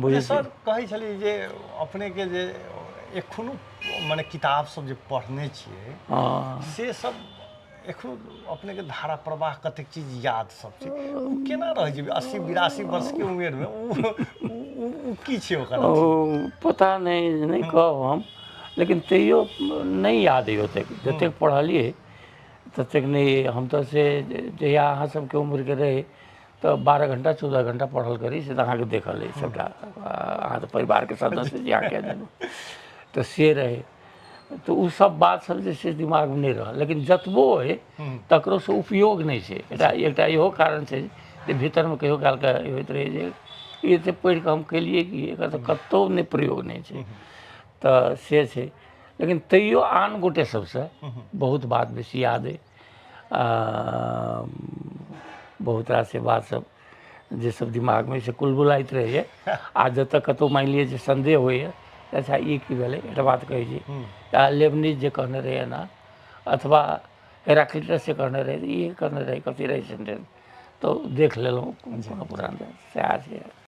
बुझै सर छी। कहै छली जे अपने के जे एखनो माने किताब सब जे पढ़ने छियै हाँ से सब एखनो अपने के धारा प्रवाह कतेक चीज याद सब छै उ केना रहै छै 80 82 वर्ष के उम्र में उ की छै ओकर अथी पता नहीं कहब हम, लेकिन तैयो नहीं याद अइ ओतेक जतेक पढ़लियै ततेक नहीं। हम तऽ से जहिया अहाँ सबके उम्रके रही तऽ 12 घंटा 14 घंटा पढ़ल करी से तऽ अहाँके देखल अइ सबटा। अहाँ तऽ परिवारके सदस्य छी, अहाँ कह देलहुँ तऽ से रहै। तऽ उ सब बात सब जे छै दिमागमे नहीं रहल, लेकिन जतबो अइ तकरोसँ उपयोग नहीं छै। एकटा इहो कारण छै जे भीतरमे कहियो कालके होइत रहै जे ई एते पढ़ि कऽ हम केलियै कि एकर तऽ कतहु नहि प्रयोग नहीं छै। तऽ से छै, लेकिन तैयो आन गोटे सबसँ बहुत बात बेसी याद अइ। बहुत रास बात सब जे सब दिमागमे से कुलबुलाइत रहैए। आ जतऽ कतहु मानि लिअ जे संदेह होइए अच्छा ई की भेलै एकटा बात कहै छी, लेबनीज जे कहने रहै एना, अथवा हेराक्लिटस से कहने रहै ई कहने रहै कथी रहै सेंटेंस, तऽ देख लेलहुँ कोनो पुरान सएह छै।